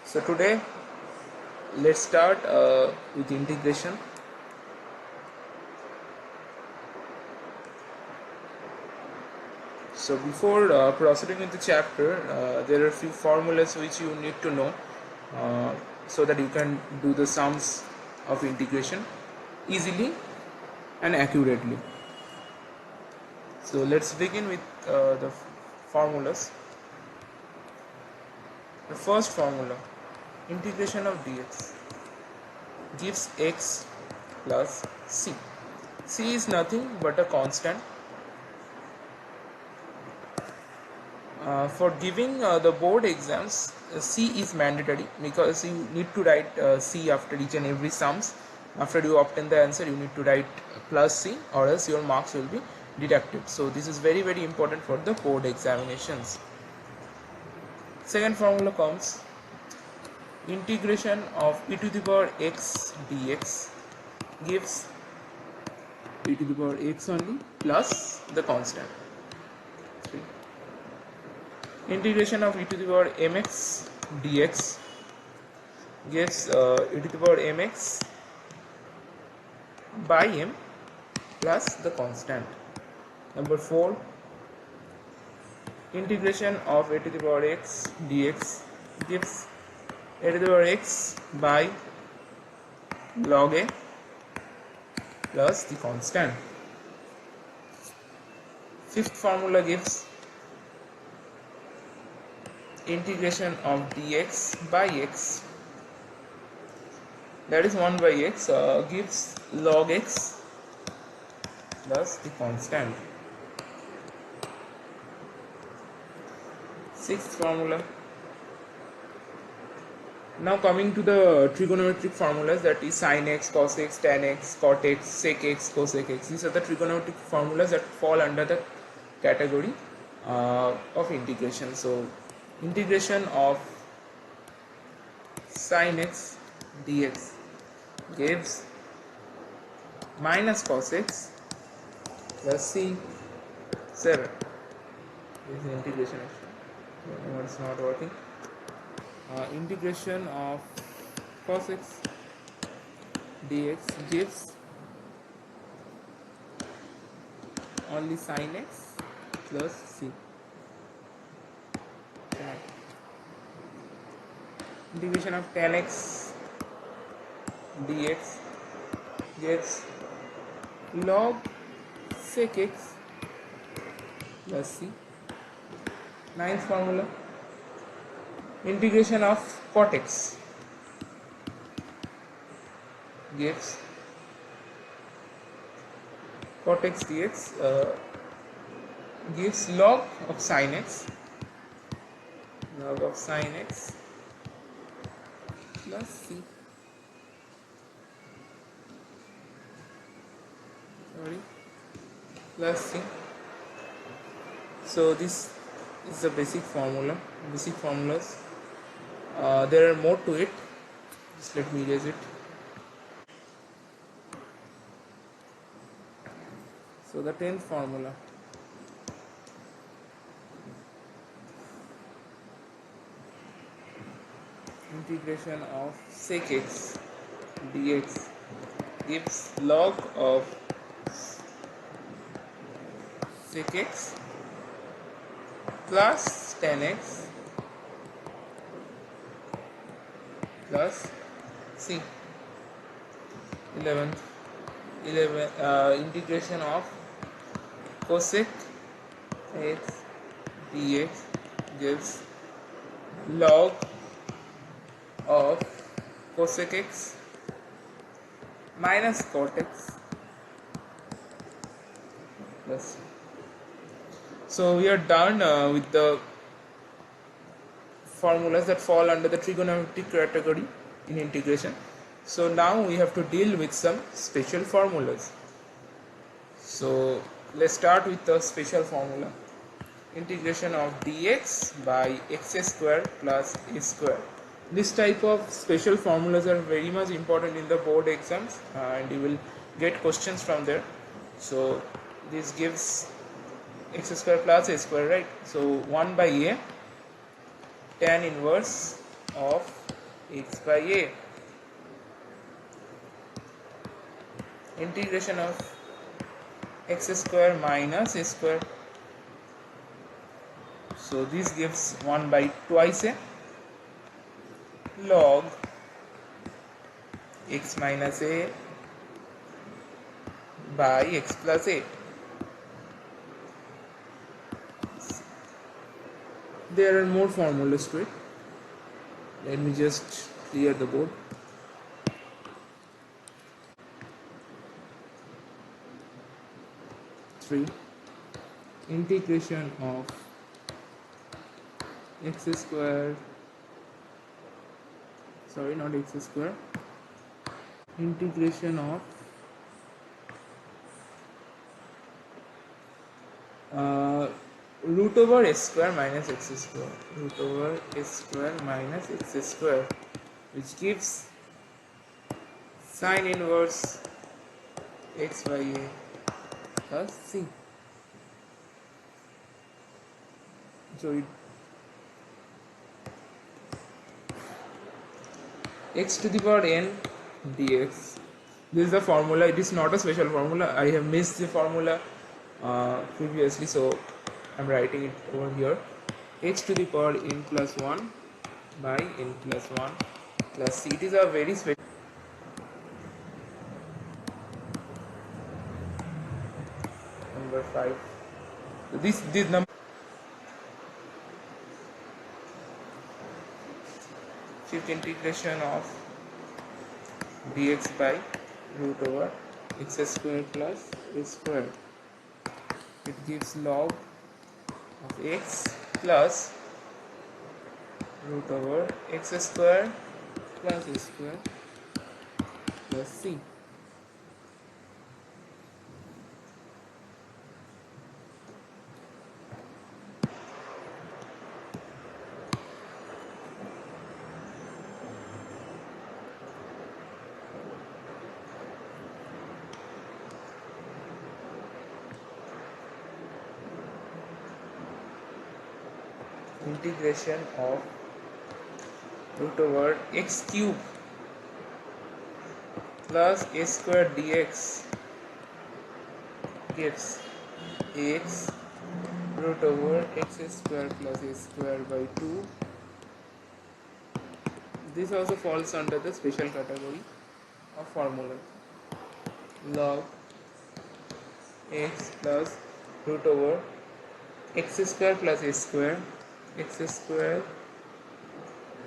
So today let's start with integration. So before proceeding with the chapter, there are a few formulas which you need to know uh, so that you can do the sums of integration easily and accurately. So let's begin with the formulas. The first formula, integration of dx gives x plus c. C is nothing but a constant. For giving the board exams, C is mandatory because you need to write C after each and every sums. After you obtain the answer, you need to write plus C, or else your marks will be deducted. So this is very important for the board examinations. Second formula comes integration of e to the power x dx gives e to the power x only plus the constant. 3. Integration of e to the power mx dx gives e to the power mx by m plus the constant. Number 4, integration of e to the power x dx gives e to the power x by log a plus the constant. Fifth formula gives integration of dx by x, that is 1 by x, gives log x plus the constant. Sixth formula. Now coming to the trigonometric formulas, that is sin x, cos x, tan x, cot x, sec x, cosec x. These are the trigonometric formulas that fall under the category of integration. So integration of sin x dx gives minus cos x plus c 7. This is integration actually. It's not working. Integration of cos x dx gives only sin x plus c. Integration of tan x dx gives log sec x plus c. Ninth formula, integration of cot x gives cot x dx gives log of sin x plus c. Plus c. So this is the basic formulas. There are more to it. Just let me erase it. So the 10th formula, integration of sec x dx gives log of sec x plus tan x plus c. 11th, integration of cosec x dx gives log of cosec x minus cot x plus c. So we are done with the formulas that fall under the trigonometric category in integration. So now we have to deal with some special formulas. So let's start with the special formula, integration of dx by x square plus a square. This type of special formulas are very much important in the board exams, and you will get questions from there. So this gives x square plus a square, right? So 1 by a tan inverse of x by a. Integration of x square minus a square. So this gives 1 by twice a log x minus a by x plus a. There are more formulas to it. Let me just clear the board. Three. Integration of x square, sorry, not x square, integration of root over s square minus x square, root over s square minus x square, which gives sine inverse x by a plus c. So x to the power n dx. This is the formula. It is not a special formula. I have missed the formula previously, so I'm writing it over here. H to the power n plus 1 by n plus 1 plus c. It is a very special. Number 5. So this number. Fifth integration of dx by root over x square plus a square. It gives log of x plus root over x square plus a square plus c. Integration of root over x cube plus a square dx gives x root over x square plus a square by 2. This also falls under the special category of formula. Log x plus root over x square plus a square, x square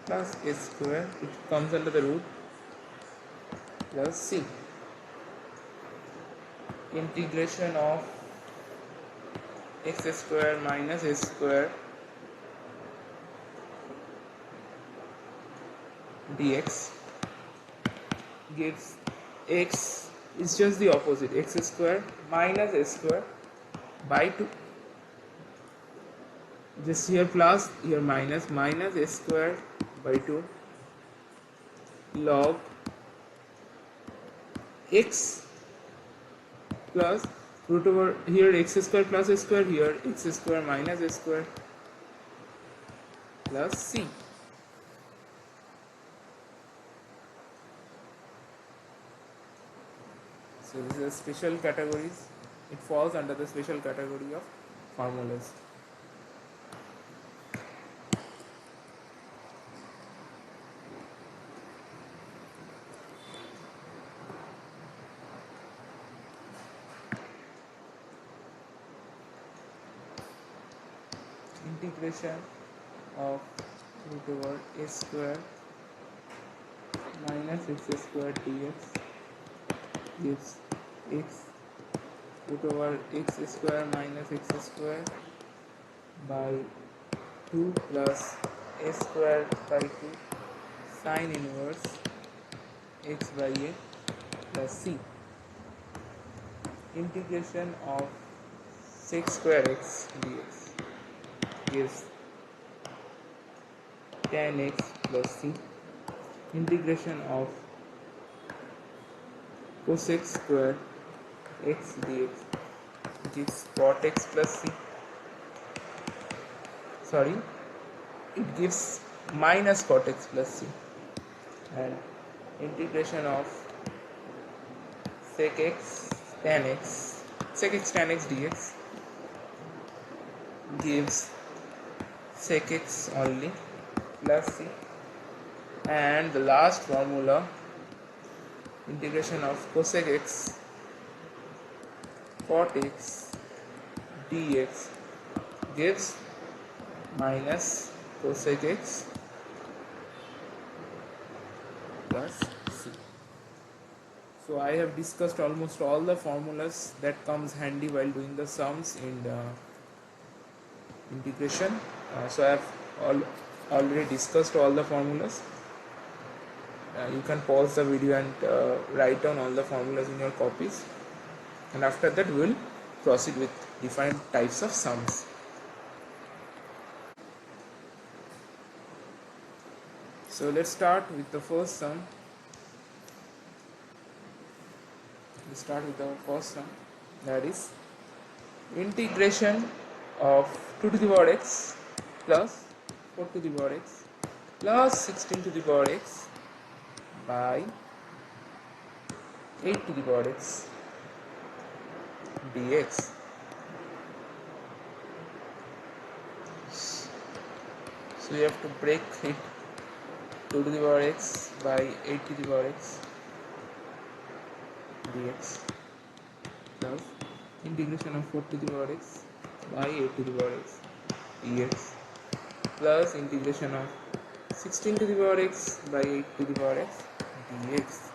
plus a square, which comes under the root, plus c. Integration of x square minus a square dx gives x is just the opposite, x square minus a square by 2. Just here plus, here minus, minus a square by 2 log x plus root over, here x square plus a square, here x square minus a square plus c. So these are special categories. It falls under the special category of formulas. Integration of root over a square minus x square dx gives x root over x square minus x square by 2 plus a square by 2 sine inverse x by a plus c. Integration of sec square x dx gives tan x plus c. Integration of cosec square x dx gives cot x plus c. Sorry, it gives minus cot x plus c. and integration of sec x tan x sec x tan x dx gives sec x only plus c, and the last formula, integration of cosec x cot x dx gives minus cosec x plus c. So I have discussed almost all the formulas that comes handy while doing the sums in the integration. So I have already discussed all the formulas. You can pause the video and write down all the formulas in your copies, and after that we will proceed with different types of sums. So let's start with the first sum. We start with our first sum, that is integration of 2 to the power x plus 4 to the power x plus 16 to the power x by 8 to the power x dx. So we have to break it, 2 to the power x by 8 to the power x dx plus integration of 4 to the power x by 8 to the power x dx plus integration of 16 to the power x by 8 to the power x dx.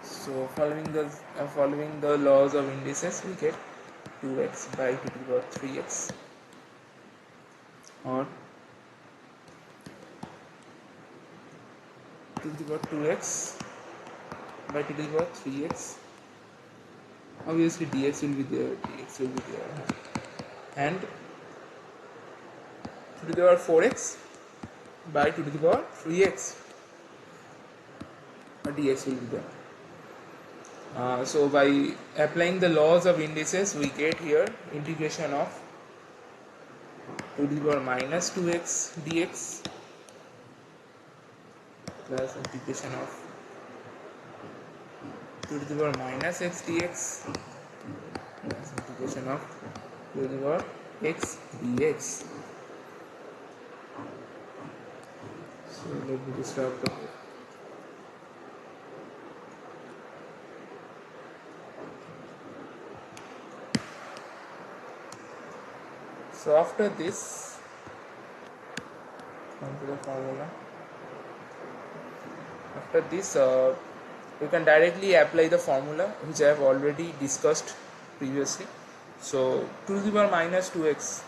So following the laws of indices, we get 2x by 2 to the power 3x, or 2 to the power 2x by 2 to the power 3x. Obviously dx will be there, and 2 to the power 4x by 2 to the power 3x, dx will be there. So by applying the laws of indices, we get here integration of 2 to the power minus 2x dx plus integration of 2 to the power minus x dx plus integration of 2 to the power x dx. So let me just wrap up. So after this, come to the formula. After this, you can directly apply the formula which I have already discussed previously. So 2 to the power minus 2x,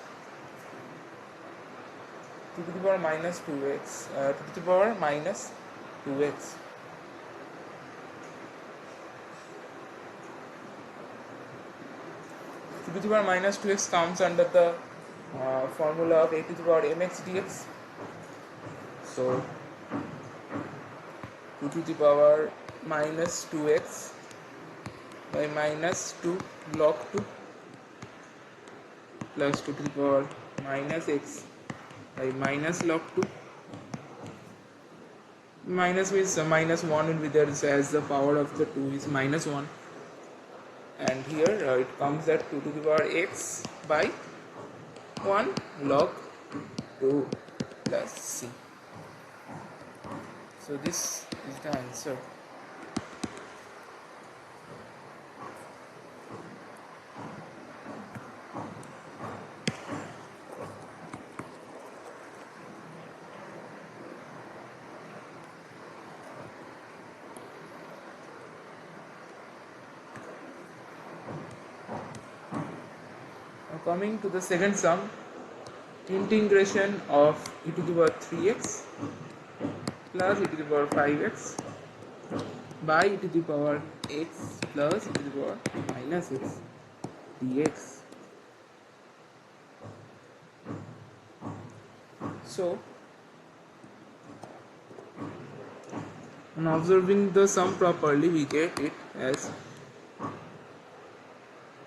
2 to the power minus 2x, 2 to the power minus 2x. To the power minus 2x comes under the formula of a to the power mx dx. So 2 to the power minus 2x by minus 2 log 2 plus 2 to the power minus x by minus log 2. Minus means minus 1 will be there, as the power of the 2 is minus 1. And here it comes at 2 to the power x by 1 log 2 plus c. So this is the answer. Now coming to the second sum, integration of e to the power 3x plus e to the power 5x by e to the power x plus e to the power minus x dx. So on observing the sum properly, we get it as,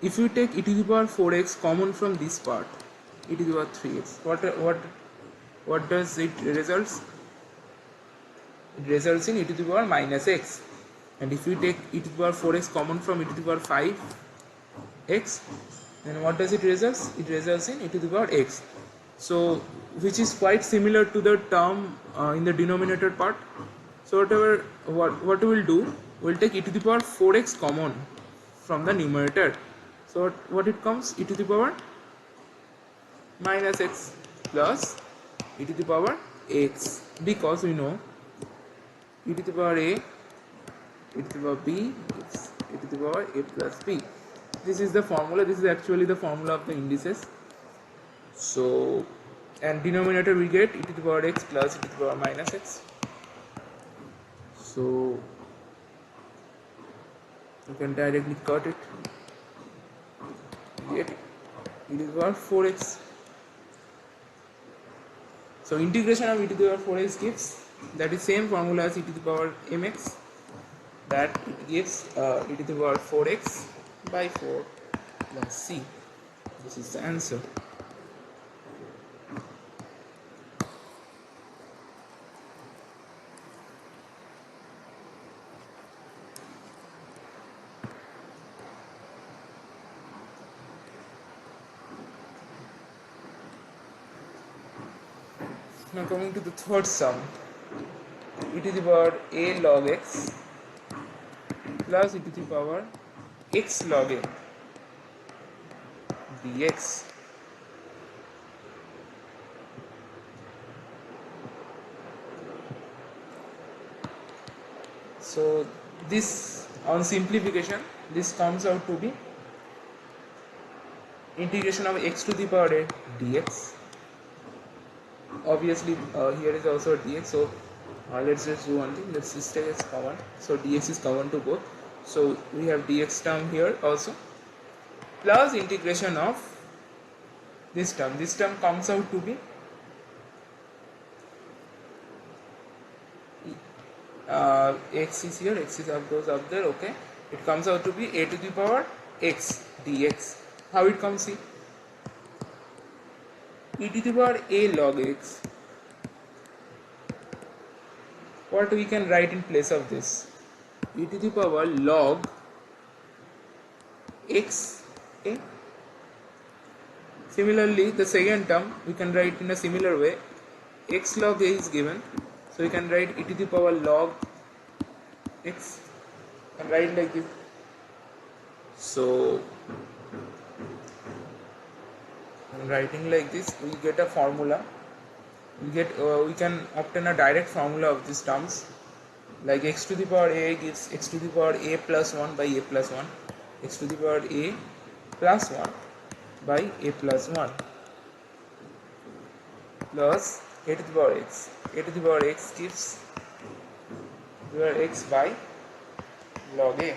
if you take e to the power 4x common from this part, e to the power 3x. What does it results? It results in e to the power minus x. And if we take e to the power 4x common from e to the power 5x, then what does it results? It results in e to the power x. So which is quite similar to the term in the denominator part. So what we will do, we'll take e to the power 4x common from the numerator. So what it comes? E to the power minus x plus e to the power x, because we know e to the power a, e to the power b gives e to the power a plus b. This is the formula. This is actually the formula of the indices. So, and denominator we get e to the power x plus e to the power minus x. So you can directly cut it, get e to the power 4x. So integration of e to the power 4x gives, that is same formula as e to the power mx, that it gives e to the power 4x by 4 plus c. This is the answer. Now coming to the third sum, e to the power a log x plus e to the power x log a dx. So this, on simplification, this comes out to be integration of x to the power a dx. Obviously here is also a dx, so let's just do one thing, let's just take as common. So dx is common to both, so we have dx term here also, plus integration of this term. This term comes out to be x is here, x is up, goes up there, okay. It comes out to be a to the power x dx. How it comes? See, e to the power a log x. What we can write in place of this? E to the power log x a. Similarly, the second term we can write in a similar way. X log a is given, so we can write e to the power log x and write like this. So writing like this, we get a formula. We can obtain a direct formula of these terms, like x to the power a gives x to the power a plus 1 by a plus 1, x to the power a plus 1 by a plus 1 plus a to the power x. A to the power x gives x by log a.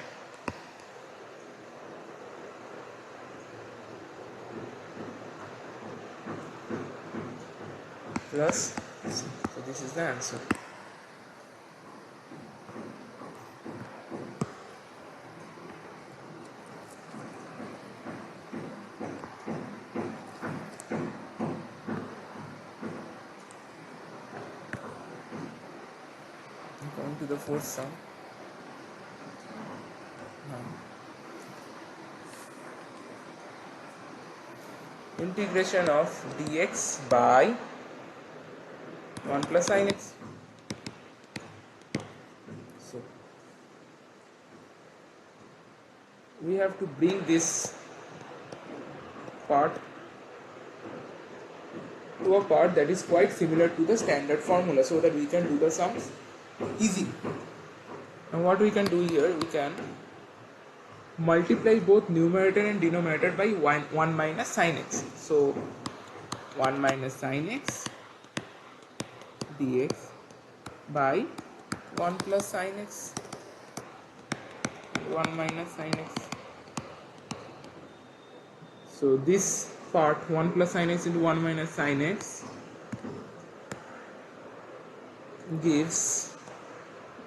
Plus, so this is the answer. Going to the fourth sum. Integration of dx by 1 plus sin x. So we have to bring this part to a part that is quite similar to the standard formula, so that we can do the sums easy. And what we can do here, we can multiply both numerator and denominator by 1 minus sin x. So 1 minus sin x dx by 1 plus sin x, 1 minus sin x. So this part 1 plus sin x into 1 minus sin x gives,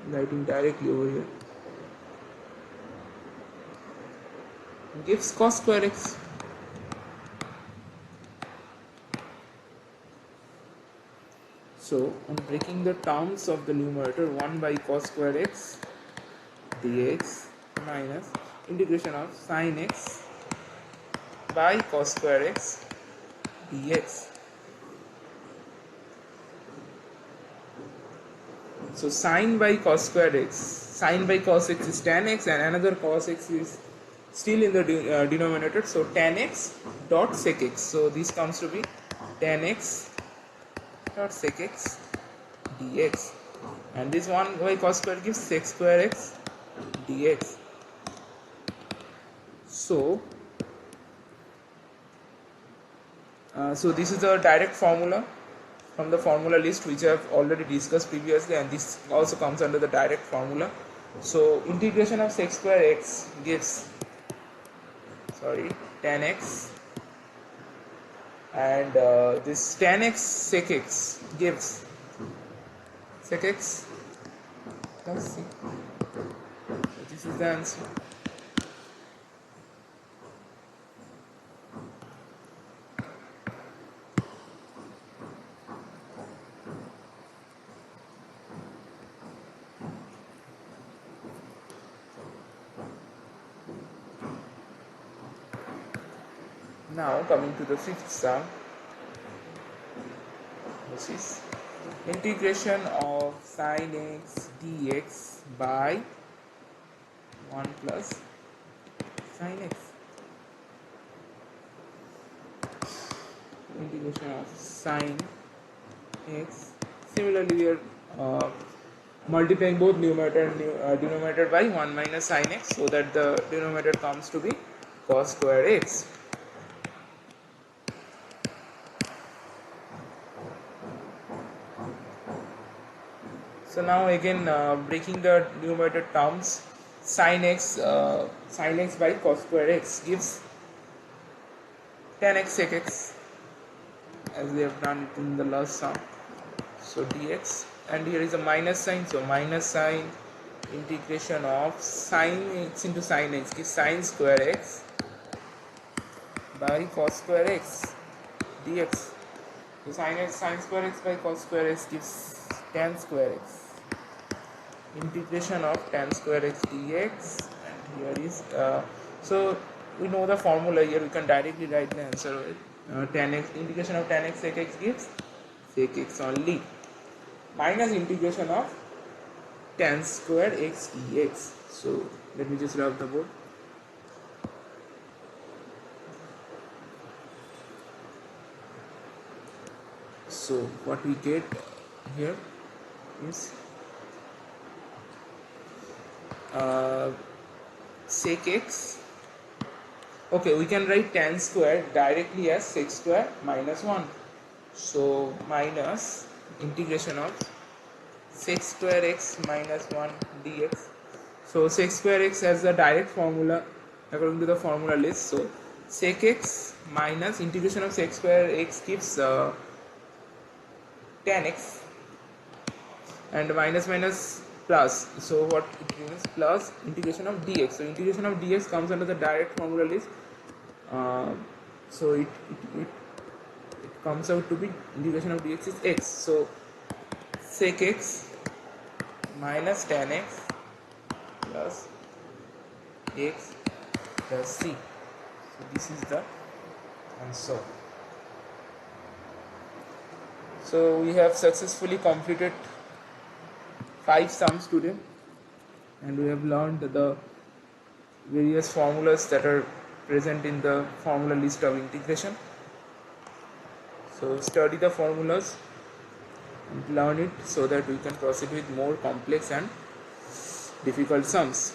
writing directly over here, gives cos square x. So on breaking the terms of the numerator, 1 by cos square x dx minus integration of sin x by cos square x dx. So sine by cos square x, sine by cos x is tan x, and another cos x is still in the denominator, so tan x dot sec x. So this comes to be tan x dot sec x dx, and this 1 by cos square gives sec square x dx. So so this is the direct formula from the formula list which I have already discussed previously, and this also comes under the direct formula. So integration of sec square x gives tan x, and this tan x sec x gives sec x plus c. So this is the answer. Now coming to the fifth sum, which is integration of sin x dx by 1 plus sin x. Integration of sin x. Similarly, we are multiplying both numerator and denominator by 1 minus sin x, so that the denominator comes to be cos square x. So now again breaking the numerator terms, sin x by cos square x gives tan x sec x, as we have done it in the last sum. So dx, and here is a minus sign, so minus sign, integration of sin x into sin x gives sin square x by cos square x dx. So sin square x by cos square x gives tan square x. Integration of tan square x dx, and here is so we know the formula here, we can directly write the answer with tan x, integration of tan x sec x gives sec x only, minus integration of tan square x dx. So let me just rub the board. So what we get here is sec x. Okay, we can write tan square directly as sec square minus 1. So minus integration of sec square x minus 1 dx. So sec square x has the direct formula according to the formula list. So sec x minus integration of sec square x gives tan x, and minus minus plus, so what it means, plus integration of dx. So integration of dx comes under the direct formula list, so it comes out to be integration of dx is x. So sec x minus tan x plus x plus c. So this is the answer. So we have successfully completed 5 sums today, and we have learned the various formulas that are present in the formula list of integration. So study the formulas and learn it so that we can proceed with more complex and difficult sums.